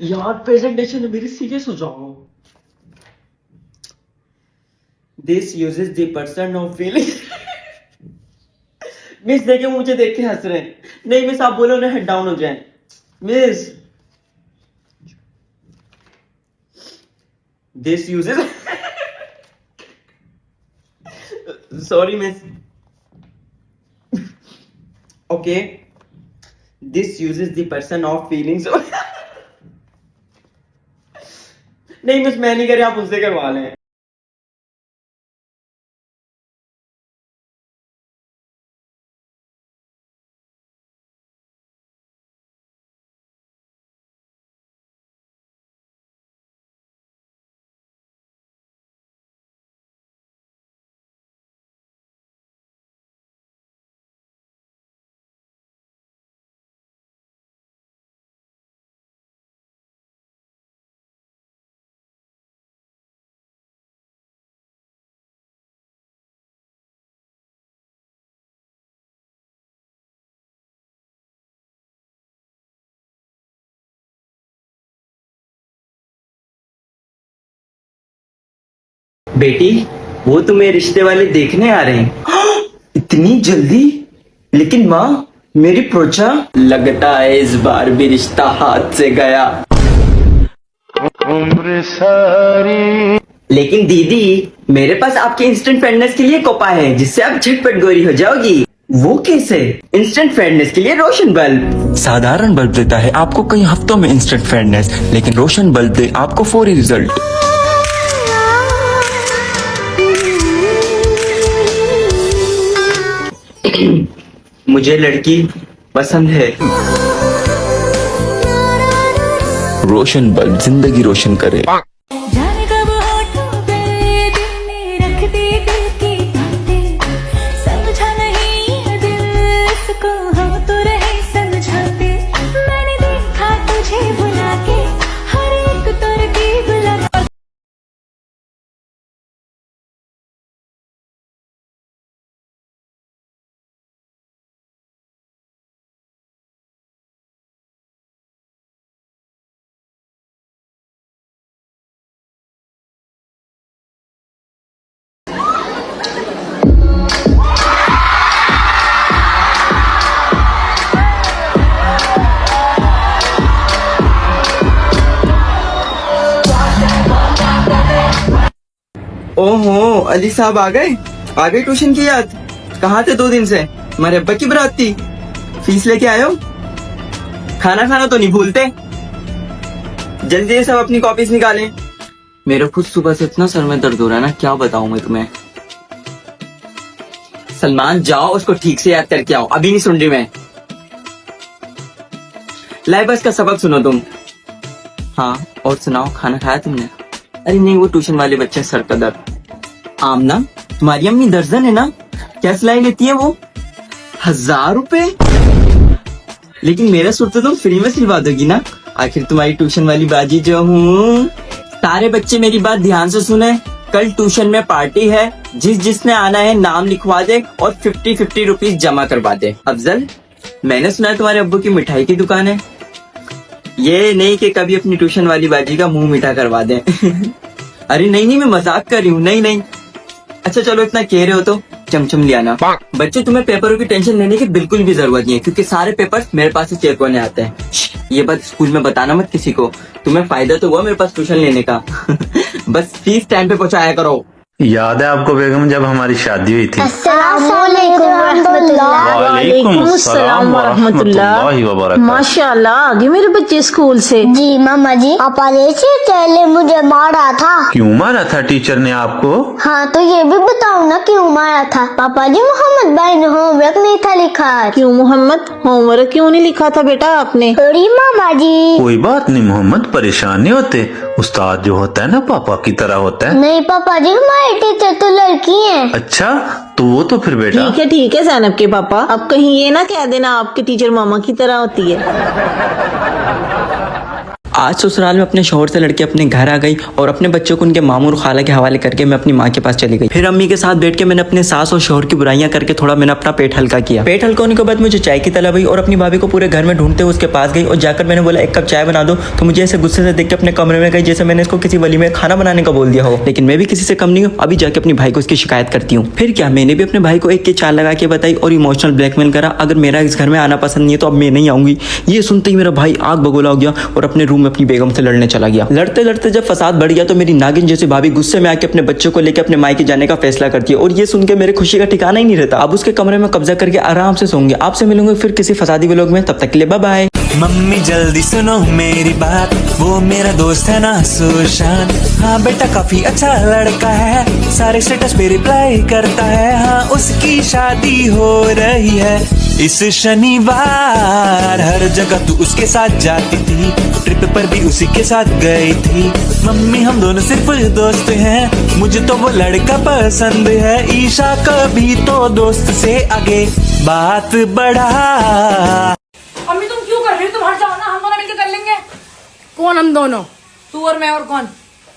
यार प्रेजेंटेशन में मेरी सीरियस हो जाओ। This uses the person of feeling. Miss देखे मुझे देख के हंस रहे हैं। नहीं मिस, आप बोलो उन्हें हेड डाउन हो जाए। Miss this uses sorry miss. Okay, this uses the person of feelings. नहीं मिस, मैं नहीं कर रहा, आप मुझसे करवा लें। बेटी, वो तुम्हें रिश्ते वाले देखने आ रहे हैं। इतनी जल्दी? लेकिन माँ, मेरी प्रोचा। लगता है इस बार भी रिश्ता हाथ से गया। उम्र सारी। लेकिन दीदी, मेरे पास आपके इंस्टेंट फेयरनेस के लिए कोपा है, जिससे आप झटपट गोरी हो जाओगी। वो कैसे? इंस्टेंट फेयरनेस के लिए रोशन बल्ब। साधारण बल्ब देता है आपको कई हफ्तों में इंस्टेंट फेयरनेस, लेकिन रोशन बल्ब दे आपको फौरी रिजल्ट। मुझे लड़की पसंद है। रोशन बल्ब जिंदगी रोशन करे। ओहो, अली साहब आ गए ट्यूशन की याद। कहाँ थे 2 दिन से? हमारे अब्बा की बारात थी। फीस लेके आए हो? खाना खाना तो नहीं भूलते। जल्दी ये सब अपनी कॉपीज निकालें। मेरा खुद सुबह से इतना सर में दर्द हो रहा है ना, क्या बताऊं मैं तुम्हें। सलमान, जाओ उसको ठीक से याद करके आओ। अभी नहीं सुन रही मैं। लाइबस का सबक सुनो तुम। हाँ, और सुनाओ, खाना खाया तुमने? अरे नहीं, वो ट्यूशन वाले बच्चे सर का दर्द। आमना, तुम्हारी अम्मी दर्जन है ना? क्या सिलाई लेती है वो? 1000 रुपए? लेकिन मेरा सूट तो तुम फ्री में सिलवा दोगी ना? आखिर तुम्हारी ट्यूशन वाली बाजी जो हूँ। सारे बच्चे मेरी बात ध्यान से सुने। कल ट्यूशन में पार्टी है। जिसने आना है नाम लिखवा दे और 50-50 रुपीज जमा करवा दे। अफजल, मैंने सुना है तुम्हारे अब्बू की मिठाई की दुकान है। ये नहीं कि कभी अपनी ट्यूशन वाली बाजी का मुंह मीठा करवा दें। अरे नहीं, मैं मजाक कर रही हूँ। नहीं। अच्छा चलो, इतना कह रहे हो तो चमचम ले आना। बच्चों, तुम्हें पेपरों की टेंशन लेने की बिल्कुल भी जरूरत नहीं है, क्योंकि सारे पेपर्स मेरे पास से चेक होने आते हैं। ये बात स्कूल में बताना मत किसी को। तुम्हें फायदा तो हुआ मेरे पास ट्यूशन लेने का। बस फीस टाइम पे पहुंचाया करो। याद है आपको बेगम जब हमारी शादी हुई थी? वालेकुम अस्सलाम वरहमतुल्लाहि वबरकातुहू। माशाल्लाह, आ गए मेरे बच्चे स्कूल से। जी मामा जी, पापा पहले मुझे मारा था। क्यों मारा था टीचर ने आपको? हाँ तो ये भी बताओ ना क्यों मारा था? पापा जी, मोहम्मद भाई ने होमवर्क नहीं था लिखा। क्यों मोहम्मद, होमवर्क क्यों नहीं लिखा था बेटा आपने? सॉरी मामा जी। कोई बात नहीं मोहम्मद, परेशान नहीं होते। उस्ताद जो होता है ना पापा की तरह होता है। नहीं पापा जी, हमारे टीचर तो लड़की हैं। अच्छा, तो वो तो फिर बेटा ठीक है ज़ैनब के पापा, अब कहीं ये ना कह देना आपकी टीचर मामा की तरह होती है। आज ससुराल में अपने शौहर से लड़के अपने घर आ गई और अपने बच्चों को उनके मामू और खाला के हवाले करके मैं अपनी माँ के पास चली गई। फिर अम्मी के साथ बैठ के मैंने अपने सास और शौहर की बुराइयां करके थोड़ा मैंने अपना पेट हल्का किया। पेट हल्का होने के बाद मुझे चाय की तलब हुई और अपनी भाभी को पूरे घर में ढूंढते हुए उसके पास गई और जाकर मैंने बोला 1 कप चाय बना दो। तो मुझे ऐसे गुस्से से देख के अपने कमरे में गई जैसे मैंने इसको किसी वली में खाना बनाने का बोल दिया हो। लेकिन मैं भी किसी से कम नहीं हूँ, अभी जाके अपनी भाई को इसकी शिकायत करती हूँ। फिर क्या, मैंने भी अपने भाई को एक की चाल लगा के बताई और इमोशनल ब्लैकमेल करा, अगर मेरा इस घर में आना पसंद नहीं है तो अब मैं नहीं आऊंगी। ये सुनते ही मेरा भाई आग बगोला हो गया और अपने रूम में अपनी बेगम से लड़ने चला गया। लड़ते लड़ते जब फसाद बढ़ गया तो मेरी नागिन जैसी भाभी गुस्से में आके अपने बच्चों को लेकर अपने मायके जाने का फैसला करती है और ये सुन के मेरे खुशी का ठिकाना ही नहीं रहता। अब उसके कमरे में कब्जा करके आराम से सोऊंगे। आपसे मिलूंगे फिर किसी फसादी व्लॉग में, तब तक के लिए बाय बाय। मम्मी जल्दी सुनो मेरी बात, वो मेरा दोस्त है ना सुशांत। हाँ बेटा काफी अच्छा लड़का है, सारे स्टेटस पे रिप्लाई करता है। हाँ उसकी शादी हो रही है इस शनिवार। हर जगह तू उसके साथ जाती थी, ट्रिप पर भी उसी के साथ गई थी। मम्मी हम दोनों सिर्फ दोस्त हैं, मुझे तो वो लड़का पसंद है। ईशा कभी तो दोस्त से आगे बात बढ़ा। अम्मी तुम क्यों कर रही हो? तुम हट जाओ ना, हम दोनों मिलकर कर लेंगे। कौन हम दोनों? तू और मैं और कौन?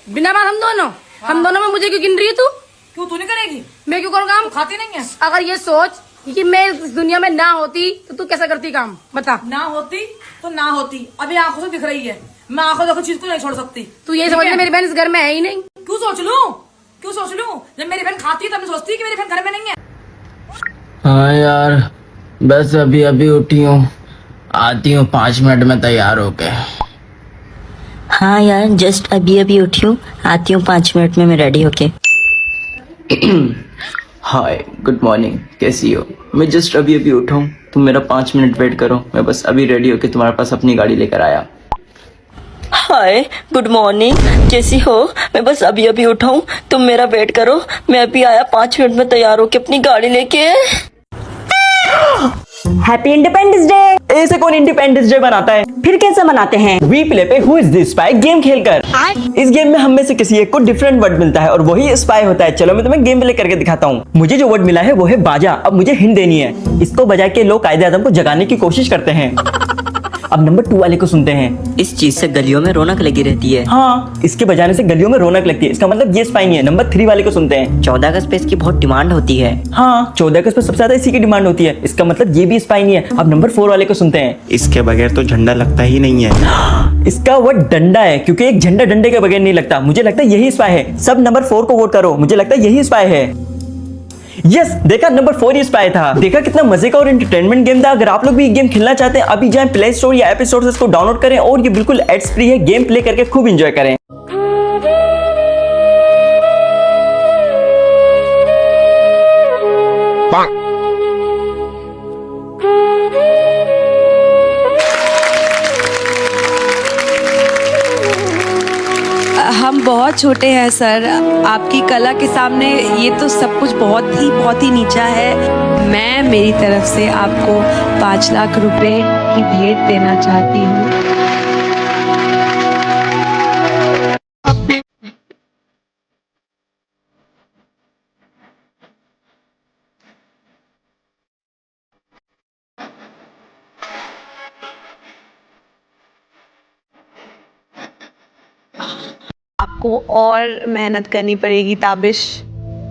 बिना बात हम दोनों। हम दोनों में मुझे क्यों गिन रही है तू? क्यों तू नहीं करेगी? मैं क्यों करूँ काम? खाती नहीं है। अगर ये सोच कि मैं इस दुनिया में ना होती तो तू कैसा करती काम, बता। ना होती तो ना होती, अभी आंखों से दिख रही है। मैं आंखों देखो चीज को नहीं छोड़ सकती। तू ये समझ ले मेरी बहन इस घर में है ही नहीं। क्यों सोच लूं? क्यों सोच लूं? जब मेरी बहन खाती है तब मैं सोचती है कि मेरी बहन घर में नहीं है। हाँ यार, बस अभी अभी उठी हूँ, आती हूँ 5 मिनट में तैयार होके। हाँ यार, जस्ट अभी अभी उठी हूँ, आती हूँ 5 मिनट में मैं रेडी होके। हाय, गुड मॉर्निंग, कैसी हो? मैं जस्ट अभी अभी उठा हूँ, तुम मेरा 5 मिनट वेट करो, मैं बस अभी रेडी होके तुम्हारे पास अपनी गाड़ी लेकर आया। हाय, गुड मॉर्निंग, कैसी हो? मैं बस अभी अभी उठा हूँ, तुम मेरा वेट करो, मैं अभी आया 5 मिनट में तैयार होके अपनी गाड़ी लेके। Happy independence day. ऐसे कौन इंडिपेंडेंस डे बनाता है? फिर कैसे मनाते हैं? वी प्ले पे who is this spy game खेलकर। इस गेम में हम में से किसी एक को डिफरेंट वर्ड मिलता है और वही स्पाई होता है। चलो मैं तुम्हें गेम प्ले करके दिखाता हूँ। मुझे जो वर्ड मिला है वो है बाजा। अब मुझे हिंट देनी है। इसको बजा के लोग कायदे आजम को जगाने की कोशिश करते हैं। अब नंबर 2 वाले को सुनते हैं। इस चीज से गलियों में रौनक लगी रहती है। हाँ, इसके बजाने से गलियों में रौनक लगती है, इसका मतलब ये स्पाई नहीं है। नंबर 3 वाले को सुनते हैं। 14 अगस्त पे इसकी बहुत डिमांड होती है। हाँ, 14 अगस्त पे सबसे ज्यादा इसी की डिमांड होती है, इसका मतलब ये भी स्पाई नहीं है। अब नंबर 4 वाले को सुनते हैं। इसके बगैर तो झंडा लगता ही नहीं है। इसका वर्ड डंडा है, क्योंकि एक झंडा डंडे के बगैर नहीं लगता। मुझे लगता है यही स्पाई है। सब नंबर 4 को वोट करो, मुझे लगता है यही स्पाई है। यस, देखा, नंबर 4 ही स्पाई था। देखा कितना मजे का और एंटरटेनमेंट गेम था। अगर आप लोग भी ये गेम खेलना चाहते हैं, अभी जाएं प्ले स्टोर या ऐप स्टोर से इसको डाउनलोड करें और ये बिल्कुल एड्स फ्री है। गेम प्ले करके खूब एंजॉय करें। हम बहुत छोटे हैं सर, आपकी कला के सामने ये तो सब कुछ बहुत ही नीचा है। मैं मेरी तरफ से आपको 5 लाख रुपए की भेंट देना चाहती हूँ। आपको और मेहनत करनी पड़ेगी ताबिश।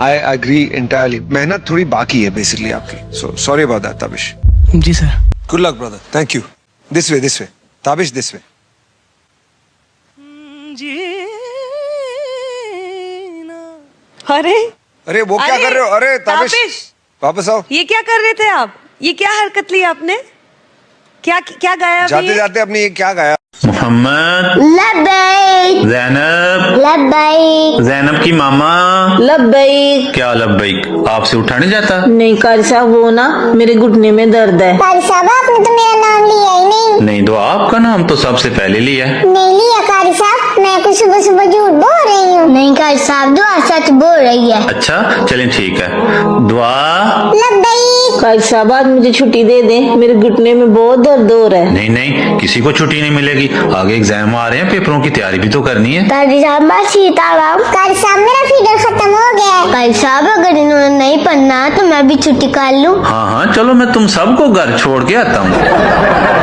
I agree entirely. मेहनत थोड़ी बाकी है बेसिकली आपकी. So sorry about that, Tabish. जी sir. Good luck, brother. Thank you. This way, this way. Tabish, this way. अरे अरे वो क्या कर रहे हो? अरे ताबिश वापस आओ। ये क्या कर रहे थे आप? ये क्या हरकत ली आपने? क्या क्या गाया अभी? जाते जाते अपनी ये क्या गाया? मोहम्मद, लब्बैक जैनब, लब्बैक जैनब की मामा। लब्बैक। क्या लब्बैक? आपसे उठा नहीं जाता? नहीं कारी साहब, वो ना मेरे घुटने में दर्द है। कारी साहब आपने तो मेरा नाम लिया ही नहीं। नहीं तो आपका नाम तो सबसे पहले लिया है। नहीं लिया कारी साहब, मैं कुछ सुबह सुबह झूठ बोल रही हूँ। नहीं कारी साहब, दुआ सच बोल रही है। अच्छा चलें ठीक है। दुआ। लब्बैक। कारी साहब आज मुझे छुट्टी दे दें, मेरे घुटने में बहुत दर्द हो रहा है। नहीं नहीं, किसी को छुट्टी नहीं मिलेगी। आगे एग्जाम आ रहे हैं, पेपरों की तैयारी भी तो करनी है। कारी साहब बस सीताराम। कारी साहब मेरा फीडर खत्म हो गया है। कारी साहब अगर इन्होंने नहीं पढ़ना तो मैं भी छुट्टी कर लूँ। हाँ हाँ चलो, मैं तुम सबको घर छोड़ के आता हूँ।